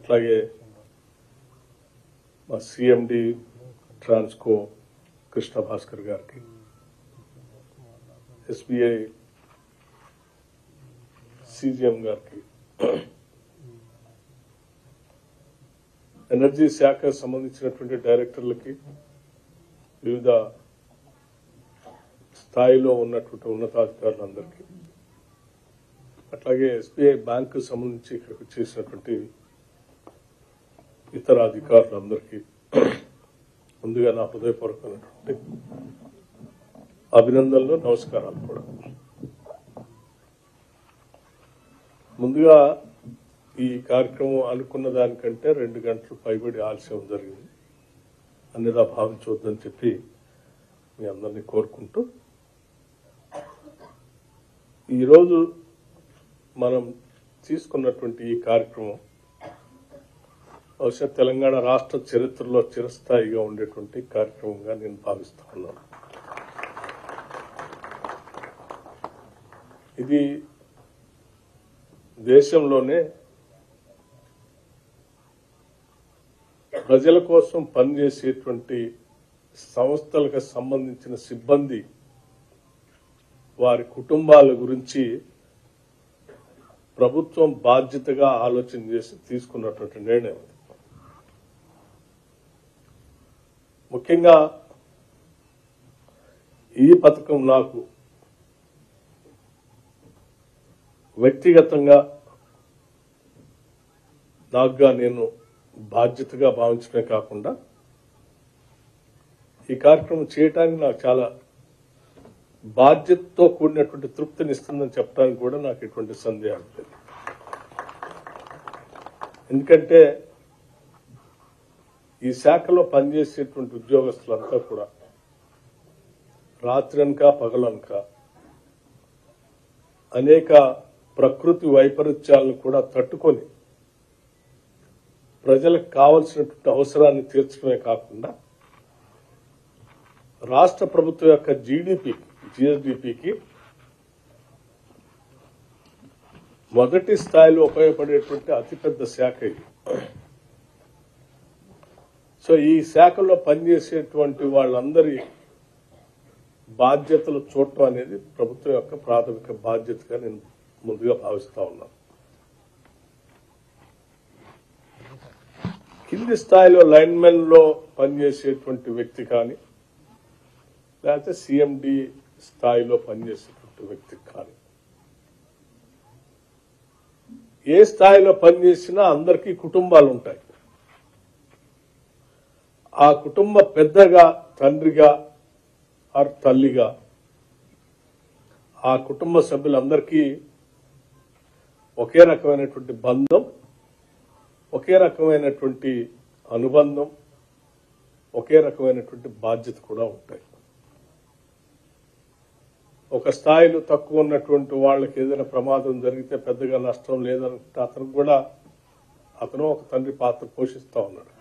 అట్లాగే మా సిఎండి ట్రాన్స్కో కృష్ణ భాస్కర్ గారికి, ఎస్బీఐ సిజిఎం గారికి, ఎనర్జీ శాఖకు సంబంధించినటువంటి డైరెక్టర్లకి, వివిధ స్థాయిలో ఉన్నటువంటి ఉన్నతాధికారులందరికీ, అట్లాగే ఎస్బీఐ బ్యాంకు సంబంధించి ఇక్కడికి చేసినటువంటి ఇతర అధికారులందరికీ ముందుగా నా హృదయపూర్వకమైనటువంటి అభినందనలు, నమస్కారాలు కూడా. ముందుగా ఈ కార్యక్రమం అనుకున్న దానికంటే 2 గంటలు పైబడి ఆలస్యం జరిగింది. అన్నిదా భావించవద్దని చెప్పి మీ అందరినీ కోరుకుంటూ, ఈరోజు మనం తీసుకున్నటువంటి ఈ కార్యక్రమం బహుశా తెలంగాణ రాష్ట్ర చరిత్రలో చిరస్థాయిగా ఉండేటువంటి కార్యక్రమంగా నేను భావిస్తా ఉన్నాను. ఇది దేశంలోనే ప్రజల కోసం పనిచేసేటువంటి సంస్థలకు సంబంధించిన సిబ్బంది వారి కుటుంబాల గురించి ప్రభుత్వం బాధ్యతగా ఆలోచన చేసి తీసుకున్నటువంటి నిర్ణయం. ముఖ్యంగా ఈ పథకం నాకు వ్యక్తిగతంగా నాకుగా నేను బాధ్యతగా భావించడమే కాకుండా ఈ కార్యక్రమం చేయటానికి నాకు చాలా బాధ్యతతో కూడినటువంటి తృప్తినిస్తుందని చెప్పడానికి కూడా నాకు ఎటువంటి సందేహం లేదు. ఎందుకంటే ఈ శాఖలో పనిచేసేటువంటి ఉద్యోగస్తులంతా కూడా రాత్రనక పగలనక అనేక ప్రకృతి వైపరీత్యాలను కూడా తట్టుకొని ప్రజలకు కావలసినటువంటి అవసరాన్ని తీర్చడమే కాకుండా రాష్ట్ర ప్రభుత్వం యొక్క జిఎస్డిపికి మొదటి స్థాయిలో ఉపయోగపడేటువంటి అతిపెద్ద శాఖ ఇది. సో ఈ శాఖలో పనిచేసేటువంటి వాళ్ళందరి బాధ్యతలు చూడటం అనేది ప్రభుత్వం యొక్క ప్రాథమిక బాధ్యతగా నేను ముందుగా భావిస్తా ఉన్నాను. కింది స్థాయిలో లైన్మెన్ లో పనిచేసేటువంటి వ్యక్తి కానీ లేకపోతే సిఎండి స్థాయిలో పనిచేసేటువంటి వ్యక్తి కానీ ఏ స్థాయిలో పనిచేసినా అందరికీ కుటుంబాలు ఉంటాయి. ఆ కుటుంబ పెద్దగా, తండ్రిగా ఆర్ తల్లిగా ఆ కుటుంబ సభ్యులందరికీ ఒకే రకమైనటువంటి బంధం, ఒకే రకమైనటువంటి అనుబంధం, ఒకే రకమైనటువంటి బాధ్యత కూడా ఉంటాయి. ఒక స్థాయిలో తక్కువ ఉన్నటువంటి వాళ్ళకి ఏదైనా ప్రమాదం జరిగితే పెద్దగా నష్టం లేదంటే అతను ఒక తండ్రి పాత్ర పోషిస్తా ఉన్నాడు.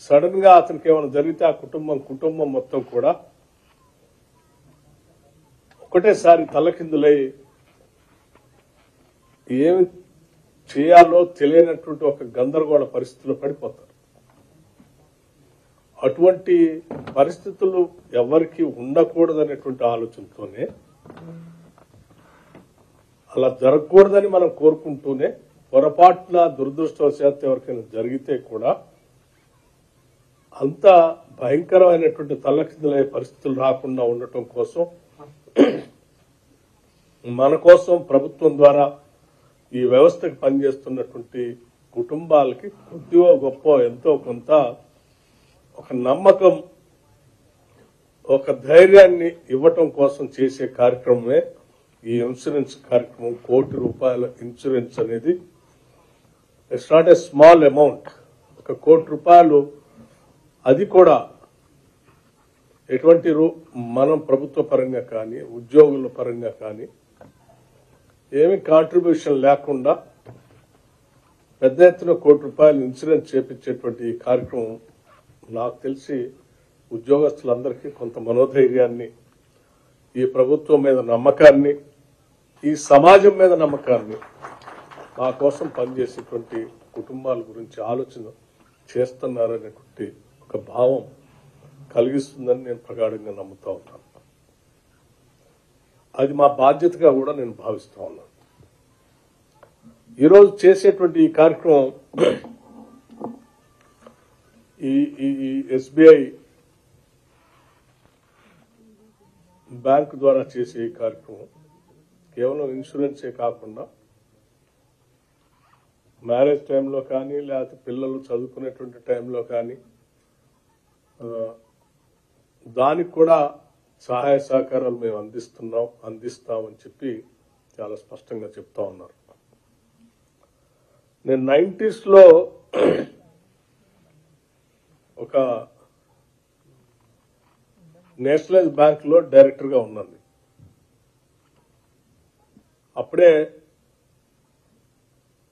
సడన్ గా అతనికి ఏమైనా జరిగితే ఆ కుటుంబం మొత్తం కూడా ఒకటేసారి తలకిందులై ఏమి చేయాలో తెలియనటువంటి ఒక గందరగోళ పరిస్థితుల్లో పడిపోతారు. అటువంటి పరిస్థితులు ఎవరికి ఉండకూడదనేటువంటి ఆలోచనతోనే, అలా జరగకూడదని మనం కోరుకుంటూనే, పొరపాటున దురదృష్టవశాత్తు ఎవరికైనా జరిగితే కూడా అంత భయంకరమైనటువంటి తల్లకిందులయ్యే పరిస్థితులు రాకుండా ఉండటం కోసం మన కోసం ప్రభుత్వం ద్వారా ఈ వ్యవస్థకు పనిచేస్తున్నటువంటి కుటుంబాలకి కొద్దిగా గొప్ప ఎంతో కొంత ఒక నమ్మకం, ఒక ధైర్యాన్ని ఇవ్వటం కోసం చేసే కార్యక్రమమే ఈ ఇన్సూరెన్స్ కార్యక్రమం. ₹1 కోటి ఇన్సూరెన్స్ అనేది it's not a small amount. ₹1 కోటి అది కూడా ఎటువంటి మనం ప్రభుత్వ పరంగా కానీ ఉద్యోగుల పరంగా కానీ ఏమి కాంట్రిబ్యూషన్ లేకుండా పెద్ద ఎత్తున ₹1 కోటి ఇన్సూరెన్స్ చేపించేటువంటి ఈ కార్యక్రమం నాకు తెలిసి ఉద్యోగస్తులందరికీ కొంత మనోధైర్యాన్ని, ఈ ప్రభుత్వం మీద నమ్మకాన్ని, ఈ సమాజం మీద నమ్మకాన్ని మా కోసం పనిచేసేటువంటి కుటుంబాల గురించి ఆలోచన చేస్తున్నారనేటువంటి ఒక భావం కలిగిస్తుందని నేను ప్రగాఢంగా నమ్ముతా ఉన్నాను. అది మా బాధ్యతగా కూడా నేను భావిస్తా ఉన్నాను. ఈరోజు చేసేటువంటి ఈ కార్యక్రమం ఈ ఎస్బీఐ బ్యాంకు ద్వారా చేసే ఈ కార్యక్రమం కేవలం ఇన్సూరెన్సే కాకుండా మ్యారేజ్ టైంలో కానీ లేకపోతే పిల్లలు చదువుకునేటువంటి టైంలో కానీ దానికి కూడా సహాయ సహకారాలు మేము అందిస్తామని చెప్పి చాలా స్పష్టంగా చెప్తా ఉన్నారు. నేను 90s ఒక నేషనలైజ్ బ్యాంక్ లో డైరెక్టర్ గా ఉన్నాను. అప్పుడే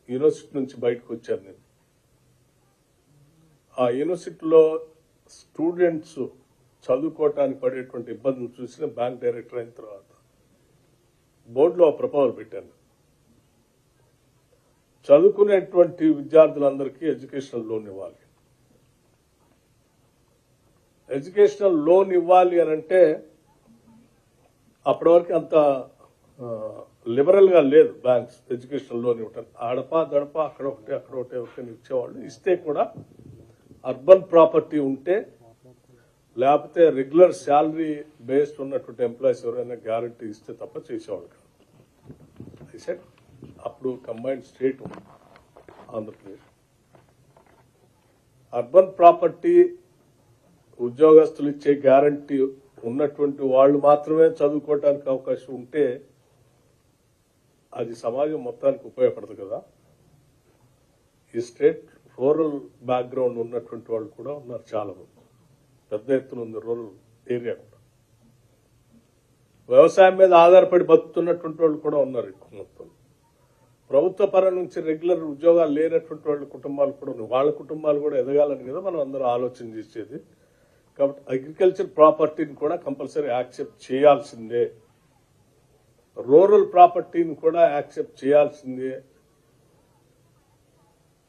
యూనివర్సిటీ నుంచి బయటకు వచ్చాను నేను. ఆ యూనివర్సిటీలో స్టూడెంట్స్ చదువుకోవటానికి పడేటువంటి ఇబ్బందులు చూసిన బ్యాంక్ డైరెక్టర్ అయిన తర్వాత బోర్డులో ప్రపోజల్ పెట్టాను. చదువుకునేటువంటి విద్యార్థులందరికీ ఎడ్యుకేషనల్ లోన్ ఇవ్వాలి. ఎడ్యుకేషనల్ లోన్ ఇవ్వాలి అని అంటే అప్పటి వరకు అంత లిబరల్ గా లేదు బ్యాంక్స్ ఎడ్యుకేషనల్ లోన్ ఇవ్వటం. దడప అక్కడ ఒకటే ఇచ్చేవాళ్ళు. ఇస్తే కూడా అర్బన్ ప్రాపర్టీ ఉంటే లేకపోతే రెగ్యులర్ శాలరీ బేస్డ్ ఉన్నటువంటి ఎంప్లాయీస్ ఎవరైనా గ్యారంటీ ఇస్తే తప్ప చేసేవాళ్ళు కాదు. అప్పుడు combined state Andhra Pradesh. Urban property ఉద్యోగస్తులు ఇచ్చే గ్యారంటీ ఉన్నటువంటి వాళ్ళు మాత్రమే చదువుకోవడానికి అవకాశం ఉంటే అది సమాజం మొత్తానికి ఉపయోగపడదు కదా. ఈ స్టేట్ రూరల్ బ్యాక్గ్రౌండ్ ఉన్నటువంటి వాళ్ళు కూడా ఉన్నారు, చాలా మంది, పెద్ద ఎత్తున ఉంది రూరల్ ఏరియా కూడా. వ్యవసాయం మీద ఆధారపడి బతుకుతున్నటువంటి వాళ్ళు కూడా ఉన్నారు ఎక్కువ మొత్తం. ప్రభుత్వ పరం నుంచి రెగ్యులర్ ఉద్యోగాలు లేనటువంటి వాళ్ళ కుటుంబాలు కూడా ఉన్నాయి. వాళ్ళ కుటుంబాలు కూడా ఎదగాలని కదా మనం అందరూ ఆలోచన చేసేది. కాబట్టి అగ్రికల్చర్ ప్రాపర్టీని కూడా కంపల్సరీ యాక్సెప్ట్ చేయాల్సిందే, రూరల్ ప్రాపర్టీని కూడా యాక్సెప్ట్ చేయాల్సిందే.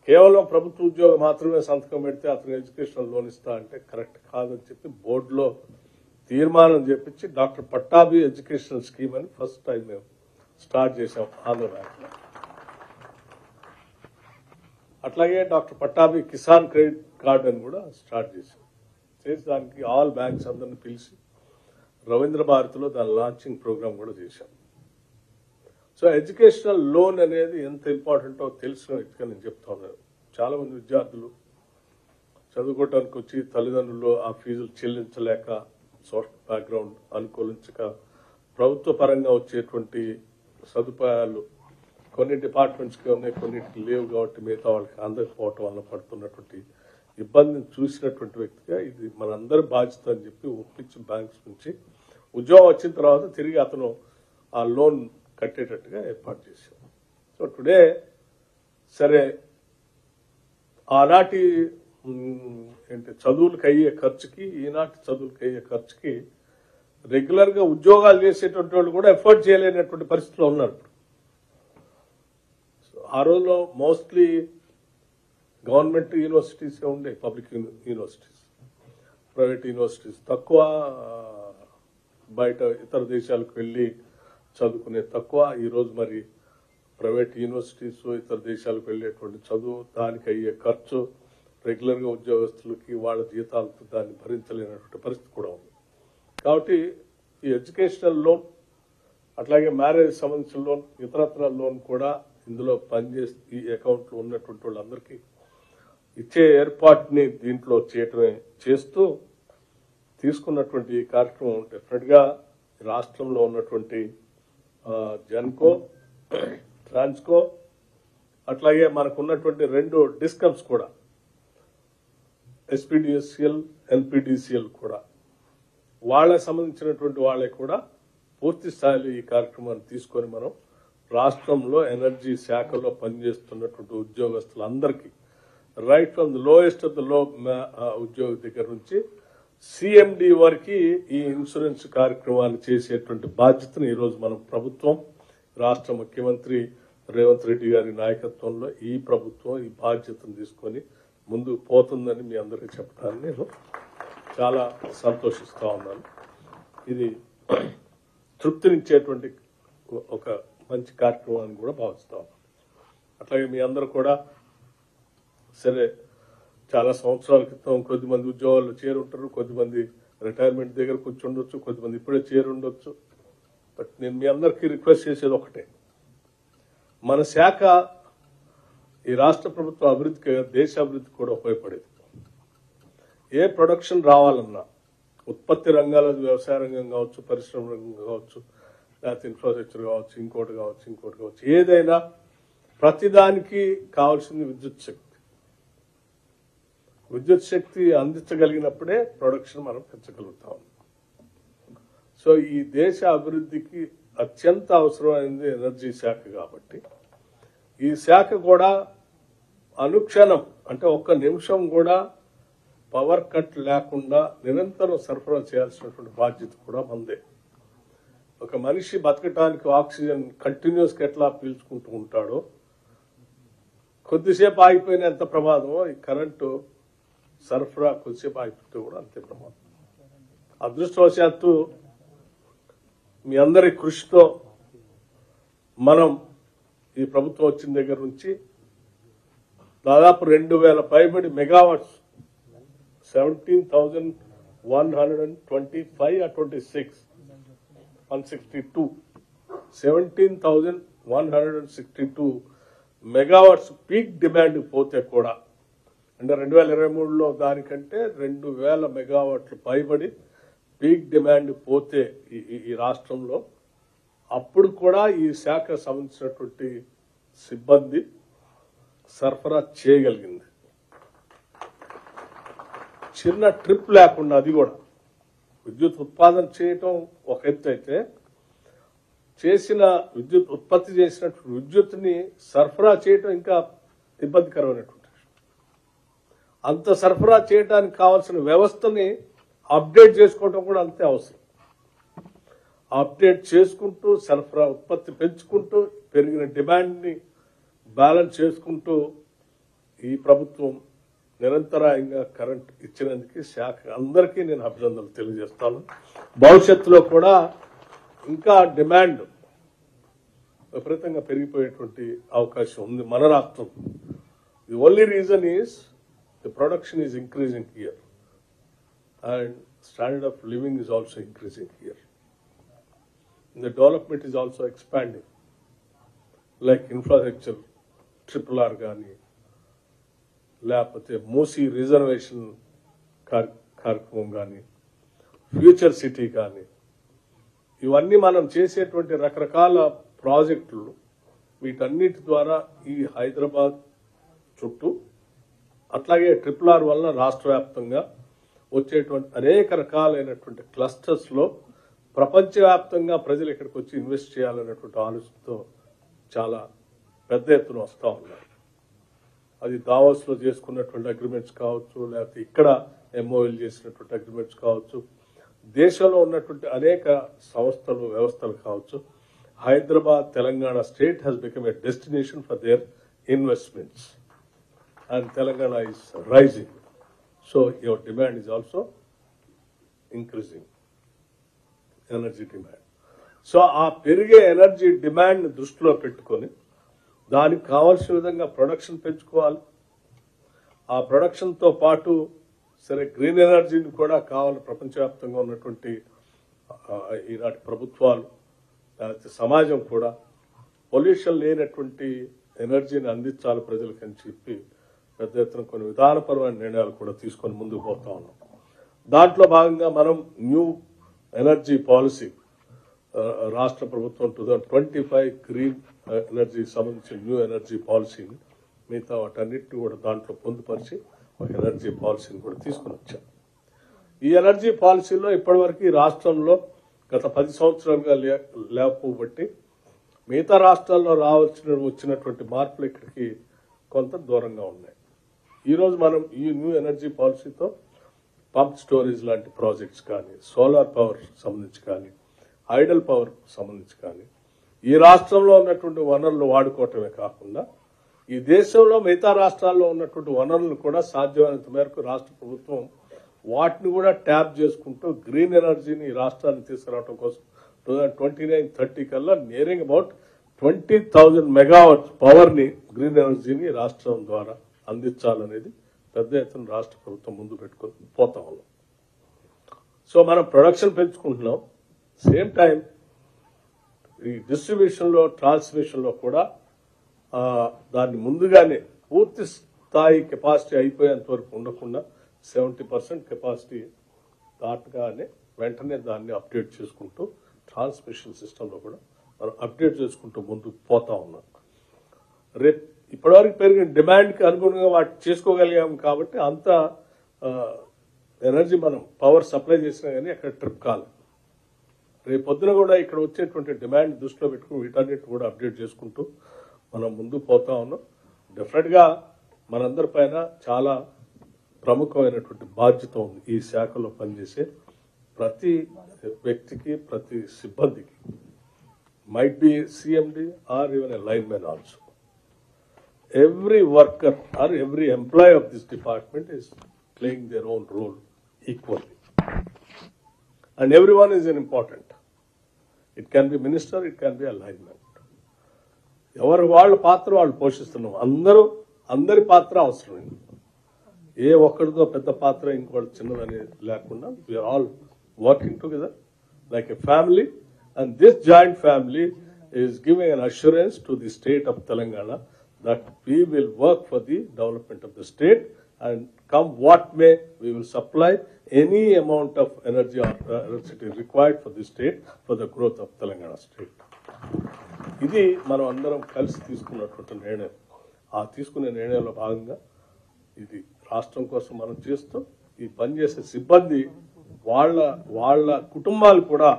కేవలం ప్రభుత్వ ఉద్యోగం మాత్రమే సంతకం పెడితే అతను ఎడ్యుకేషనల్ లోన్ ఇస్తా అంటే కరెక్ట్ కాదని చెప్పి బోర్డులో తీర్మానం చేపించి డాక్టర్ పట్టాభి ఎడ్యుకేషనల్ స్కీమ్ అని ఫస్ట్ టైం మేము స్టార్ట్ చేశాం ఆంధ్ర బ్యాంక్. అట్లాగే doctor Pattabhi Kisan credit card అని కూడా స్టార్ట్ చేశాం. చేసి దానికి ఆల్ బ్యాంక్స్ అందరిని పిలిచి రవీంద్ర భారతిలో దాని లాంచింగ్ ప్రోగ్రామ్ కూడా చేశాం. సో ఎడ్యుకేషనల్ లోన్ అనేది ఎంత ఇంపార్టెంటో తెలిసిన వ్యక్తిగా నేను చెప్తా ఉన్నాను. చాలా మంది విద్యార్థులు చదువుకోవటానికి వచ్చి తల్లిదండ్రులు ఆ ఫీజులు చెల్లించలేక, సోషల్ బ్యాక్గ్రౌండ్ అనుకూలించక, ప్రభుత్వ పరంగా వచ్చేటువంటి సదుపాయాలు కొన్ని డిపార్ట్మెంట్స్కి ఉన్నాయి, కొన్నిటికి లేవు కాబట్టి మిగతా వాళ్ళకి అందకపోవటం వల్ల పడుతున్నటువంటి ఇబ్బందిని చూసినటువంటి వ్యక్తిగా ఇది మనందరి బాధ్యత అని చెప్పి ఒప్పించి బ్యాంక్స్ నుంచి ఉద్యోగం వచ్చిన తర్వాత తిరిగి అతను ఆ లోన్ కట్టేటట్టుగా ఏర్పాటు చేశాం. సో టుడే సరే ఆనాటి చదువులకు అయ్యే ఖర్చుకి ఈనాటి చదువులకు అయ్యే ఖర్చుకి రెగ్యులర్ గా ఉద్యోగాలు చేసేటువంటి వాళ్ళు కూడా ఎఫర్ట్ చేయలేనటువంటి పరిస్థితిలో ఉన్నారు. ఆ రోజులో మోస్ట్లీ గవర్నమెంట్ యూనివర్సిటీస్ ఉండే, పబ్లిక్ యూనివర్సిటీస్, ప్రైవేట్ యూనివర్సిటీస్ తక్కువ, బయట ఇతర దేశాలకు వెళ్ళి చదువుకునే తక్కువ. ఈరోజు మరి ప్రైవేట్ యూనివర్సిటీస్ ఇతర దేశాలకు వెళ్ళేటువంటి చదువు, దానికి అయ్యే ఖర్చు, రెగ్యులర్గా ఉద్యోగస్తులకి వాళ్ళ జీతాలతో దాన్ని భరించలేనటువంటి పరిస్థితి కూడా ఉంది. కాబట్టి ఈ ఎడ్యుకేషనల్ లోన్ అట్లాగే మ్యారేజ్ సంబంధించిన లోన్, ఇతరత్ర లోన్ కూడా ఇందులో పనిచేసి ఈ అకౌంట్లో ఉన్నటువంటి వాళ్ళందరికీ ఇచ్చే ఏర్పాటుని దీంట్లో చేస్తూ తీసుకున్నటువంటి కార్యక్రమం డెఫినెట్ గా రాష్ట్రంలో ఉన్నటువంటి జెన్కో, ట్రాన్స్కో, అట్లాగే మనకు ఉన్నటువంటి 2 డిస్కమ్స్ కూడా, ఎస్పీడీఎస్సీఎల్, ఎల్పీడీసీఎల్ కూడా, వాళ్ళకి సంబంధించినటువంటి వాళ్ళకి కూడా పూర్తి స్థాయిలో ఈ కార్యక్రమాన్ని తీసుకొని మనం రాష్ట్రంలో ఎనర్జీ శాఖలో పనిచేస్తున్నటువంటి ఉద్యోగస్తులందరికీ right from the lowest of the low ఉద్యోగ దగ్గర నుంచి సిఎండి వరకు ఈ ఇన్సూరెన్స్ కార్యక్రమాలు చేసేటువంటి బాధ్యతను ఈరోజు మనం ప్రభుత్వం, రాష్ట్ర ముఖ్యమంత్రి రేవంత్ రెడ్డి గారి నాయకత్వంలో ఈ ప్రభుత్వం ఈ బాధ్యతను తీసుకొని ముందుకు పోతుందని మీ అందరికీ చెప్పడానికి నేను చాలా సంతోషిస్తూ ఉన్నాను. ఇది తృప్తినిచ్చేటువంటి ఒక మంచి కార్యక్రమాన్ని కూడా భావిస్తా ఉన్నాను. అట్లాగే మీ అందరూ కూడా సరే చాలా సంవత్సరాల క్రితం కొద్దిమంది ఉద్యోగాల్లో చేరుంటారు, కొద్దిమంది రిటైర్మెంట్ దగ్గర కూర్చుండొచ్చు, కొద్దిమంది ఇప్పుడే చేరుండొచ్చు. బట్ నేను మీ అందరికీ రిక్వెస్ట్ చేసేది ఒకటే, మన శాఖ ఈ రాష్ట్ర ప్రభుత్వ అభివృద్ధికి దేశ అభివృద్ధికి కూడా ఉపయోగపడేది. ఏ ప్రొడక్షన్ రావాలన్నా ఉత్పత్తి రంగాల వ్యవసాయ రంగం కావచ్చు, పరిశ్రమ రంగం కావచ్చు, లేకపోతే ఇన్ఫ్రాస్ట్రక్చర్ కావచ్చు, ఇంకోటి కావచ్చు, ఏదైనా ప్రతిదానికి కావాల్సింది విద్యుత్ శక్తి. విద్యుత్ శక్తి అందించగలిగినప్పుడే ప్రొడక్షన్ మనం పెంచగలుగుతాం. సో ఈ దేశ అభివృద్ధికి అత్యంత అవసరమైనది ఎనర్జీ శాఖ కాబట్టి ఈ శాఖ కూడా అనుక్షణం అంటే ఒక్క నిమిషం కూడా పవర్ కట్ లేకుండా నిరంతరం సరఫరా చేయాల్సినటువంటి బాధ్యత కూడా మందే. ఒక మనిషి బతకటానికి ఆక్సిజన్ కంటిన్యూస్గా ఎట్లా పీల్చుకుంటూ ఉంటాడో, కొద్దిసేపు ఆగిపోయిన ఎంత ప్రమాదమో ఈ కరెంటు సరఫరా కొద్దిసేపు ఆగిపోతే కూడా అంతే ప్రమాదం. అదృష్టవశాత్తు మీ అందరి కృషితో మనం ఈ ప్రభుత్వం వచ్చిన దగ్గర నుంచి దాదాపు 2000 పైబడి మెగావాట్స్ 17,162 మెగావాట్స్ పీక్ డిమాండ్ పోతే కూడా అంటే 2023లో దానికంటే 2000 మెగావాట్లు పైబడి పీక్ డిమాండ్ పోతే ఈ రాష్ట్రంలో అప్పుడు కూడా ఈ శాఖ సంబంధించినటువంటి సిబ్బంది సరఫరా చేయగలిగింది. చిన్న ట్రిప్ లేకుండా, అది కూడా విద్యుత్ ఉత్పాదన చేయటం ఒక ఎత్తు అయితే చేసిన విద్యుత్ ఉత్పత్తి చేసినటువంటి విద్యుత్ని సరఫరా చేయటం ఇంకా ఇబ్బందికరమైనటువంటి విషయం. అంత సరఫరా చేయడానికి కావాల్సిన వ్యవస్థని అప్డేట్ చేసుకోవటం కూడా అంతే అవసరం. అప్డేట్ చేసుకుంటూ సరఫరా ఉత్పత్తి పెంచుకుంటూ పెరిగిన డిమాండ్ని బ్యాలెన్స్ చేసుకుంటూ ఈ ప్రభుత్వం నిరంతరాయంగా కరెంట్ ఇచ్చినందుకు శాఖ అందరికీ నేను అభినందనలు తెలియజేస్తాను. భవిష్యత్తులో కూడా ఇంకా డిమాండ్ విపరీతంగా పెరిగిపోయేటువంటి అవకాశం ఉంది మన రాష్ట్రం. The only reason is the production is increasing here and standard of living is also increasing here. The development is also expanding, like infrastructure, RRR గానీ లేకపోతే మూసీ రిజర్వేషన్ కార్యక్రమం కానీ, ఫ్యూచర్ సిటీ కానీ, ఇవన్నీ మనం చేసేటువంటి రకరకాల ప్రాజెక్టులు, వీటన్నిటి ద్వారా ఈ హైదరాబాద్ చుట్టూ అట్లాగే RRR వలన రాష్ట్ర వ్యాప్తంగా వచ్చేటువంటి అనేక రకాలైనటువంటి క్లస్టర్స్లో ప్రపంచవ్యాప్తంగా ప్రజలు ఇక్కడికి వచ్చి ఇన్వెస్ట్ చేయాలనేటువంటి ఆలోచనతో చాలా పెద్ద ఎత్తున వస్తూ ఉన్నారు. అది దావోస్లో చేసుకున్నటువంటి అగ్రిమెంట్స్ కావచ్చు, లేకపోతే ఇక్కడ ఎంఓఎల్ చేసినటువంటి అగ్రిమెంట్స్ కావచ్చు, దేశంలో ఉన్నటువంటి అనేక సంస్థలు వ్యవస్థలు కావచ్చు. Hyderabad Telangana state has become a destination for their investments and Telangana is rising. So your demand is also increasing, energy demand. So ఆ పెరిగే ఎనర్జీ డిమాండ్ దృష్టిలో పెట్టుకొని దానికి కావాల్సిన విధంగా ప్రొడక్షన్ పెంచుకోవాలి. ఆ ప్రొడక్షన్తో పాటు సరే గ్రీన్ ఎనర్జీని కూడా కావాలి. ప్రపంచవ్యాప్తంగా ఉన్నటువంటి ఈనాటి ప్రభుత్వాలు లేకపోతే సమాజం కూడా పొల్యూషన్ లేనటువంటి ఎనర్జీని అందించాలి ప్రజలకు అని చెప్పి పెద్ద ఎత్తున కొన్ని విధానపరమైన నిర్ణయాలు కూడా తీసుకొని ముందుకు పోతా ఉన్నాం. దాంట్లో భాగంగా మనం న్యూ ఎనర్జీ పాలసీ రాష్ట్ర ప్రభుత్వం 2025 గ్రీన్ ఎనర్జీ సంబంధించిన న్యూ ఎనర్జీ పాలసీని మిగతా వాటన్నిటిని కూడా దాంట్లో పొందుపరిచి ఒక ఎనర్జీ పాలసీని కూడా తీసుకుని వచ్చాం. ఈ ఎనర్జీ పాలసీలో ఇప్పటివరకు రాష్ట్రంలో గత 10 సంవత్సరాలుగా లేకపోబట్టి మిగతా రాష్ట్రాల్లో వచ్చినటువంటి మార్పులు ఇక్కడికి కొంత దూరంగా ఉన్నాయి. ఈరోజు మనం ఈ న్యూ ఎనర్జీ పాలసీతో పంప్ స్టోరేజ్ లాంటి ప్రాజెక్ట్స్ కానీ, సోలార్ పవర్ సంబంధించి కానీ, ఐడల్ పవర్ సంబంధించి కానీ, ఈ రాష్ట్రంలో ఉన్నటువంటి వనరులు వాడుకోవటమే కాకుండా ఈ దేశంలో మిగతా రాష్ట్రాల్లో ఉన్నటువంటి వనరులను కూడా సాధ్యమైనంత మేరకు రాష్ట్ర ప్రభుత్వం వాటిని కూడా ట్యాప్ చేసుకుంటూ గ్రీన్ ఎనర్జీని ఈ రాష్ట్రాన్ని తీసుకురావడం కోసం 2029-30 కల్లా నియరింగ్ అబౌట్ 20,000 మెగావాట్స్ పవర్ ని గ్రీన్ ఎనర్జీని రాష్ట్రం ద్వారా అందించాలనేది పెద్ద ఎత్తున రాష్ట్ర ప్రభుత్వం ముందు పెట్టుకొని పోతా ఉన్నాం. సో మనం ప్రొడక్షన్ పెంచుకుంటున్నాం, సేమ్ టైం ఈ డిస్ట్రిబ్యూషన్ లో ట్రాన్స్మిషన్ లో కూడా దాన్ని ముందుగానే పూర్తి స్థాయి కెపాసిటీ అయిపోయేంత వరకు ఉండకుండా 70% కెపాసిటీ దాటగానే వెంటనే దాన్ని అప్డేట్ చేసుకుంటూ ట్రాన్స్మిషన్ సిస్టంలో కూడా మనం అప్డేట్ చేసుకుంటూ ముందుకు పోతా ఉన్నాం. రేపు ఇప్పటివరకు పెరిగిన డిమాండ్కి అనుగుణంగా వాటి చేసుకోగలిగాం కాబట్టి అంత ఎనర్జీ మనం పవర్ సప్లై చేసినా కానీ అక్కడ ట్రిప్ కాలేదు. రేపు పొద్దున కూడా ఇక్కడ వచ్చేటువంటి డిమాండ్ దృష్టిలో పెట్టుకుని వీటన్నిటి కూడా అప్డేట్ చేసుకుంటూ మనం ముందుకు పోతా ఉన్నాం. డెఫినెట్గా మనందరి పైన చాలా ప్రముఖమైనటువంటి బాధ్యత ఉంది ఈ శాఖలో పనిచేసే ప్రతి వ్యక్తికి, ప్రతి సిబ్బందికి. Might be CMD or even a lineman also. Every worker or every employee of this department is playing their own role equally. And everyone is important. It can be minister, it can be a lineman. ఎవరు వాళ్ళ పాత్ర వాళ్ళు పోషిస్తున్నాం. అందరి పాత్ర అవసరం. ఏ ఒక్కడితో పెద్ద పాత్ర ఇంకోటి చిన్నదని లేకుండా we are all working together like a family. And this joint family is giving an assurance to the state of Telangana that we will work for the development of the state, and come what may, we will supply any amount of energy or electricity required for the state for the growth of Telangana state. ఇది మనం అందరం కలిసి తీసుకున్నటువంటి నిర్ణయం. ఆ తీసుకునే నిర్ణయంలో భాగంగా ఇది రాష్ట్రం కోసం మనం చేస్తూ ఈ పనిచేసే సిబ్బంది వాళ్ళ కుటుంబాలు కూడా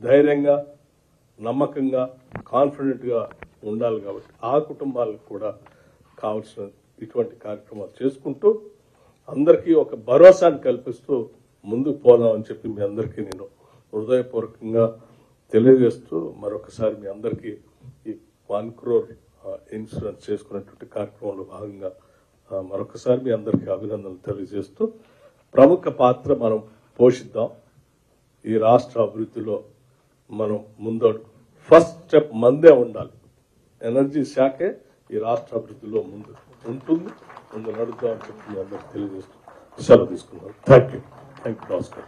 ధైర్యంగా, నమ్మకంగా, కాన్ఫిడెంట్ గా ఉండాలి. కాబట్టి ఆ కుటుంబాలకు కూడా కావాల్సిన ఇటువంటి కార్యక్రమాలు చేసుకుంటూ అందరికీ ఒక భరోసాను కల్పిస్తూ ముందుకు పోదామని చెప్పి మీ అందరికీ నేను హృదయపూర్వకంగా తెలియజేస్తూ మరొకసారి మీ అందరికీ ఈ 1 crore ఇన్సూరెన్స్ చేసుకున్నటువంటి కార్యక్రమంలో భాగంగా మరొకసారి మీ అందరికీ అభినందనలు తెలియజేస్తూ ప్రముఖ పాత్ర మనం పోషిద్దాం. ఈ రాష్ట్ర అభివృద్ధిలో మనం ముందడుగు ఫస్ట్ స్టెప్ మందే ఉండాలి. ఎనర్జీ శాఖే ఈ రాష్ట్ర అభివృద్ధిలో ముందు నడుద్దామని చెప్పి మీ అందరికి తెలియజేస్తూ సెలవు తీసుకున్నాను. Thank you Bhaskar.